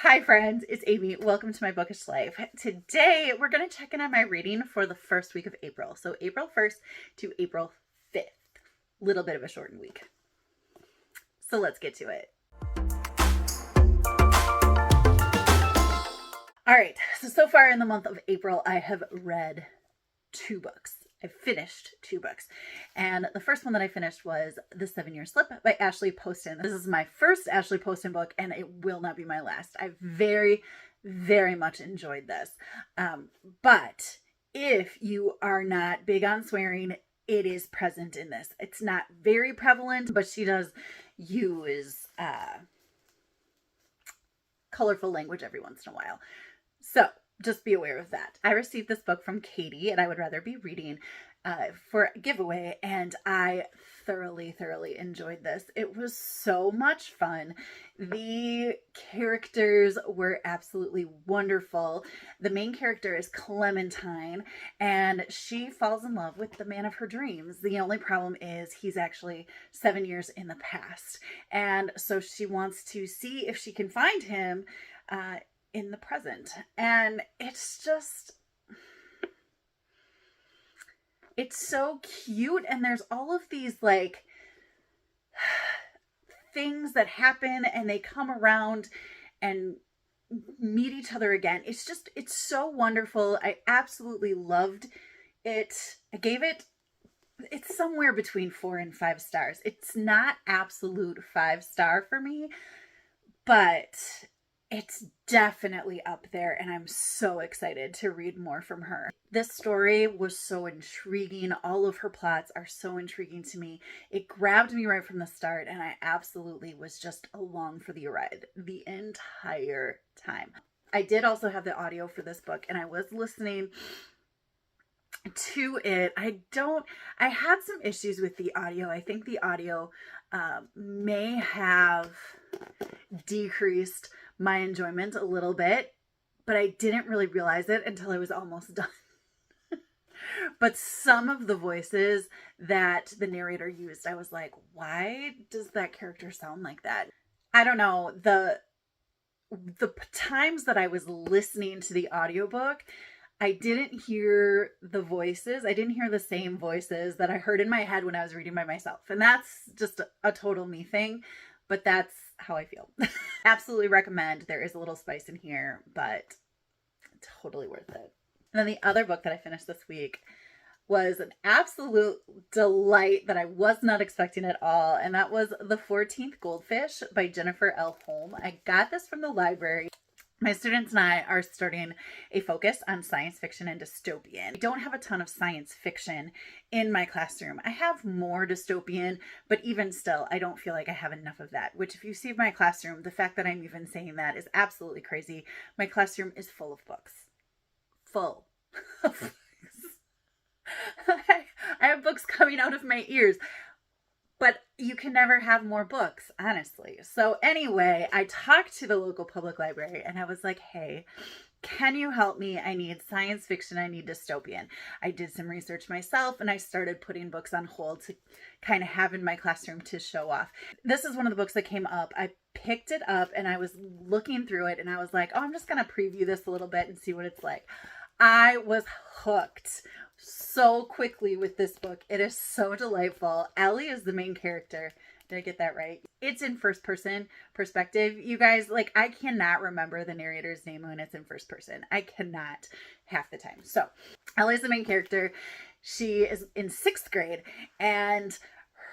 Hi friends, it's Amy. Welcome to my bookish life. Today we're going to check in on my reading for the first week of April. So April 1st to April 5th. Little bit of a shortened week. So let's get to it. All right, so far in the month of April, I have read 2 books. I finished 2 books. And the first one that I finished was The Sevene Slip by Ashley Poston. This is my first Ashley Poston book, and it will not be my last. I very, very much enjoyed this. But if you are not big on swearing, it is present in this. It's not very prevalent, but she does use colorful language every once in a while. So just be aware of that. I received this book from Katie, and I would rather be reading for a giveaway, and I thoroughly enjoyed this. It was so much fun. The characters were absolutely wonderful. The main character is Clementine, and she falls in love with the man of her dreams. The only problem is he's actually 7 years in the past, and so she wants to see if she can find him in the present. And it's so cute, and there's all of these like things that happen, and they come around and meet each other again. It's so wonderful. I absolutely loved it. It's somewhere between 4 and 5 stars. It's not absolute 5-star for me, but it's definitely up there, and I'm so excited to read more from her. This story was so intriguing. All of her plots are so intriguing to me. It grabbed me right from the start, and I absolutely was just along for the ride the entire time. I did also have the audio for this book, and I was listening to it. I had some issues with the audio. I think the audio may have decreased my enjoyment a little bit, but I didn't really realize it until I was almost done. But some of the voices that the narrator used, I was like, why does that character sound like that? I don't know. The times that I was listening to the audiobook, I didn't hear the voices. I didn't hear the same voices that I heard in my head when I was reading by myself. And that's just a total me thing, but that's how I feel. Absolutely recommend. There is a little spice in here, but totally worth it. And then the other book that I finished this week was an absolute delight that I was not expecting at all, and that was The 14th Goldfish by Jennifer L. Holm. I got this from the library. My students and I are starting a focus on science fiction and dystopian. I don't have a ton of science fiction in my classroom. I have more dystopian, but even still, I don't feel like I have enough of that, which if you see my classroom, the fact that I'm even saying that is absolutely crazy. My classroom is full of books. Full of books. I have books coming out of my ears. But you can never have more books, honestly. So anyway, I talked to the local public library, and I was like, hey, can you help me? I need science fiction. I need dystopian. I did some research myself, and I started putting books on hold to kind of have in my classroom to show off. This is one of the books that came up. I picked it up, and I was looking through it, and I was like, oh, I'm just going to preview this a little bit and see what it's like. I was hooked so quickly with this book. It is so delightful. Ellie is the main character. Did I get that right? It's in first person perspective. You guys, like, I cannot remember the narrator's name when it's in first person. I cannot half the time. So Ellie's the main character. She is in 6th grade, and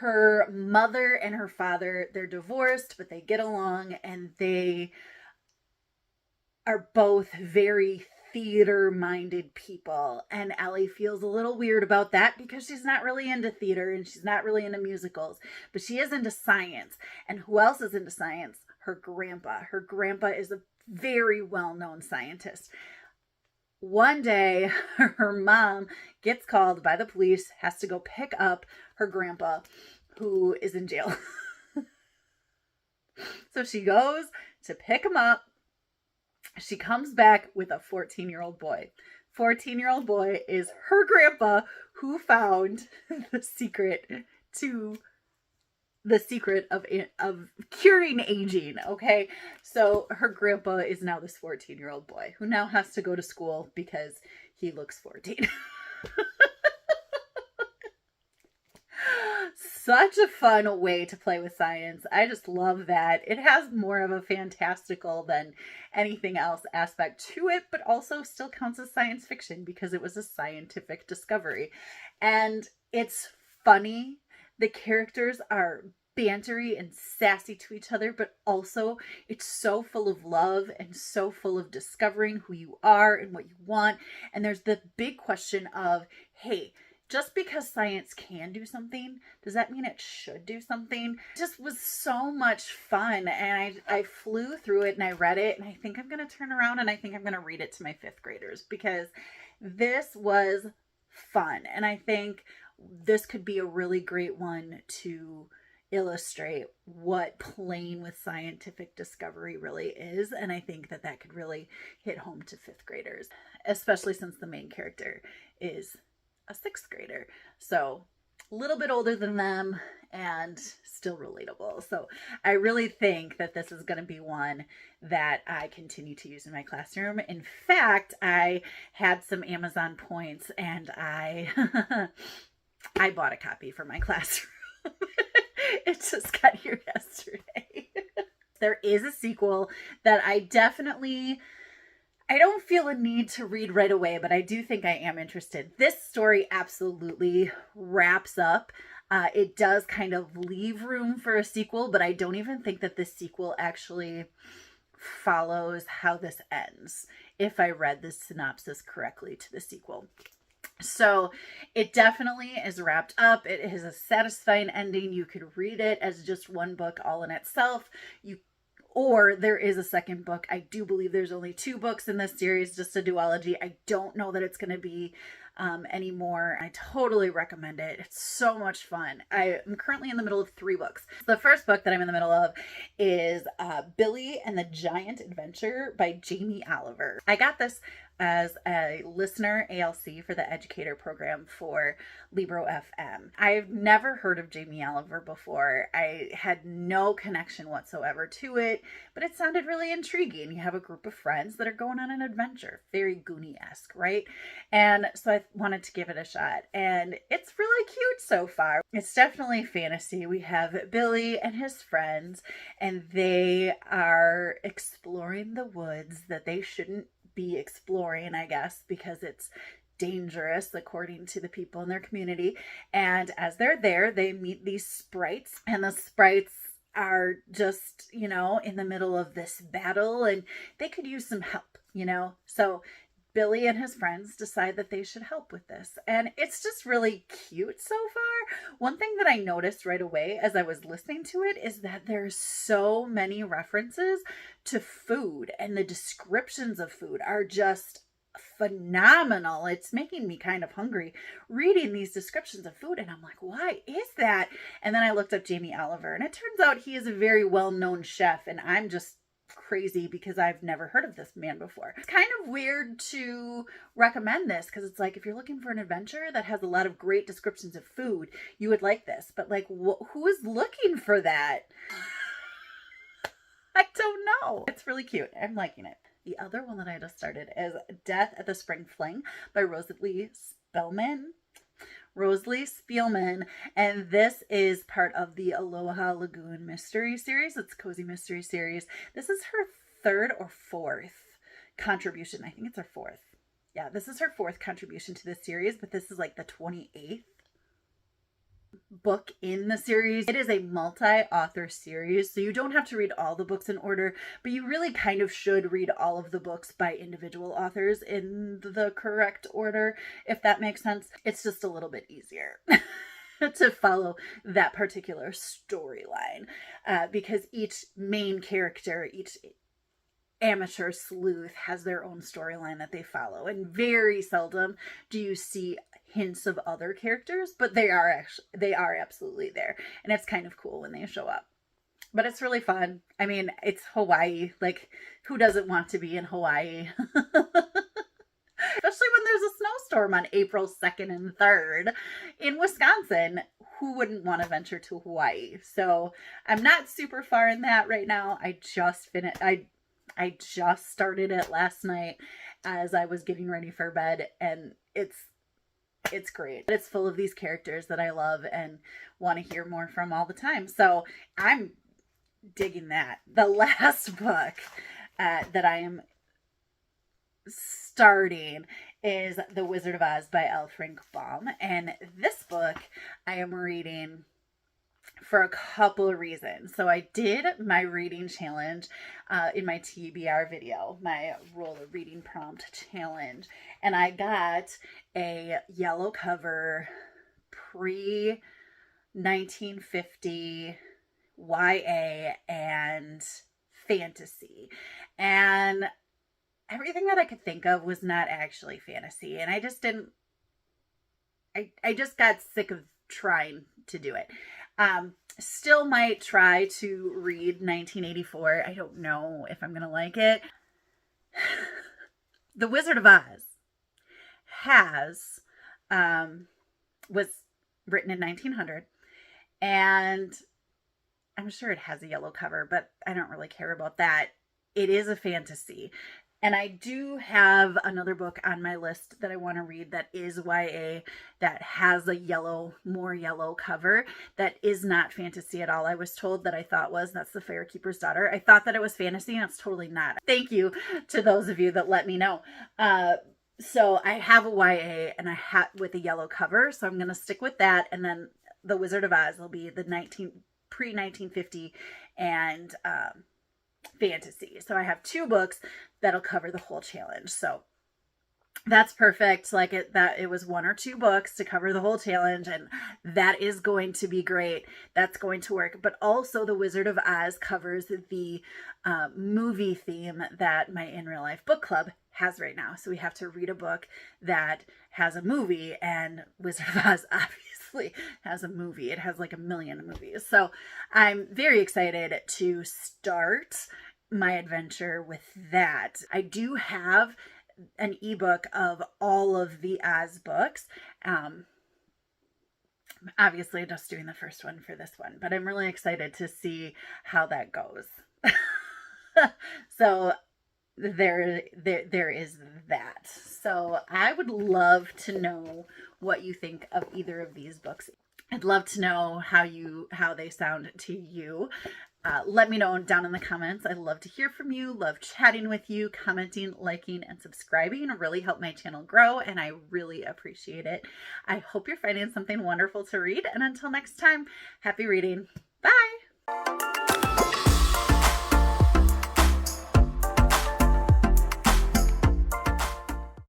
her mother and her father, they're divorced, but they get along, and they are both very theater-minded people, and Ellie feels a little weird about that because she's not really into theater and she's not really into musicals, but she is into science. And who else is into science? Her grandpa. Her grandpa is a very well-known scientist. One day, her mom gets called by the police, has to go pick up her grandpa, who is in jail. So she goes to pick him up. She comes back with a 14-year-old boy. 14-year-old boy is her grandpa, who found the secret to the secret of curing aging, okay? So her grandpa is now this 14-year-old boy who now has to go to school because he looks 14. Such a fun way to play with science. I just love that. It has more of a fantastical than anything else aspect to it, but also still counts as science fiction because it was a scientific discovery. And it's funny. The characters are bantery and sassy to each other, but also it's so full of love and so full of discovering who you are and what you want. And there's the big question of, hey, just because science can do something, does that mean it should do something? It just was so much fun. And I flew through it and I read it, and I think I'm going to turn around and I think I'm going to read it to my 5th graders because this was fun. And I think this could be a really great one to illustrate what playing with scientific discovery really is. And I think that that could really hit home to 5th graders, especially since the main character is a 6th grader. So a little bit older than them and still relatable. So I really think that this is going to be one that I continue to use in my classroom. In fact, I had some Amazon points and I bought a copy for my classroom. It just got here yesterday. There is a sequel that I don't feel a need to read right away, but I do think I am interested. This story absolutely wraps up. It does kind of leave room for a sequel, but I don't even think that this sequel actually follows how this ends, if I read the synopsis correctly to the sequel. So it definitely is wrapped up. It is a satisfying ending. You could read it as just one book all in itself. Or there is a second book. I do believe there's only 2 books in this series, just a duology. I don't know that it's going to be any more. I totally recommend it. It's so much fun. I am currently in the middle of 3 books. The first book that I'm in the middle of is Billy and the Giant Adventure by Jamie Oliver. I got this as a listener ALC for the educator program for Libro FM. I've never heard of Jamie Oliver before. I had no connection whatsoever to it, but it sounded really intriguing. You have a group of friends that are going on an adventure, very Goonie-esque, right? And so I wanted to give it a shot, and it's really cute so far. It's definitely fantasy. We have Billy and his friends, and they are exploring the woods that they shouldn't be exploring, I guess, because it's dangerous according to the people in their community. And as they're there, they meet these sprites, and the sprites are just, in the middle of this battle, and they could use some help, So Billy and his friends decide that they should help with this. And it's just really cute so far. One thing that I noticed right away as I was listening to it is that there's so many references to food, and the descriptions of food are just phenomenal. It's making me kind of hungry reading these descriptions of food, and I'm like, why is that? And then I looked up Jamie Oliver, and it turns out he is a very well-known chef, and I'm just crazy because I've never heard of this man before. It's kind of weird to recommend this because it's like, if you're looking for an adventure that has a lot of great descriptions of food, you would like this. But like, who is looking for that? I don't know. It's really cute. I'm liking it. The other one that I just started is Death at the Spring Fling by Rosalie Spielman, and this is part of the Aloha Lagoon mystery series. It's a cozy mystery series. This is her 3rd or 4th contribution. I think it's her 4th. Yeah, this is her 4th contribution to this series, but this is like the 28th book in the series. It is a multi-author series, so you don't have to read all the books in order, but you really kind of should read all of the books by individual authors in the correct order, if that makes sense. It's just a little bit easier to follow that particular storyline because each main character, each amateur sleuth has their own storyline that they follow, and very seldom do you see hints of other characters, but they are absolutely there, and it's kind of cool when they show up. But it's really fun. I mean, it's Hawaii. Like, who doesn't want to be in Hawaii? Especially when there's a snowstorm on April 2nd and 3rd in Wisconsin. who wouldn't want to venture to Hawaii? So I'm not super far in that right now. I just finished, I just started it last night as I was getting ready for bed, and it's great. It's full of these characters that I love and want to hear more from all the time. So I'm digging that. The last book that I am starting is The Wizard of Oz by L. Frank Baum. And this book I am reading for a couple of reasons. So I did my reading challenge in my TBR video, my roller reading prompt challenge. And I got a yellow cover pre-1950 YA and fantasy. And everything that I could think of was not actually fantasy. And I just didn't, I just got sick of trying to do it. Still might try to read 1984. I don't know if I'm going to like it. The Wizard of Oz was written in 1900, and I'm sure it has a yellow cover, but I don't really care about that. It is a fantasy. And I do have another book on my list that I want to read that is YA, that has a more yellow cover, that is not fantasy at all. I was told that I thought was. That's The Fire Keeper's Daughter. I thought that it was fantasy, and it's totally not. Thank you to those of you that let me know. So I have a YA and with a yellow cover, so I'm going to stick with that. And then The Wizard of Oz will be the pre-1950 and fantasy. So I have 2 books that'll cover the whole challenge. So that's perfect. It was 1 or 2 books to cover the whole challenge, and that is going to be great. That's going to work. But also The Wizard of Oz covers the movie theme that my In Real Life book club has right now. So we have to read a book that has a movie, and Wizard of Oz obviously has a movie. It has like a million movies. So I'm very excited to start my adventure with that. I do have an ebook of all of the Oz books. Obviously just doing the first one for this one, but I'm really excited to see how that goes. So there is that. So I would love to know what you think of either of these books. I'd love to know how they sound to you. Let me know down in the comments. I love to hear from you. Love chatting with you. Commenting, liking, and subscribing really help my channel grow, and I really appreciate it. I hope you're finding something wonderful to read, and until next time, happy reading. Bye!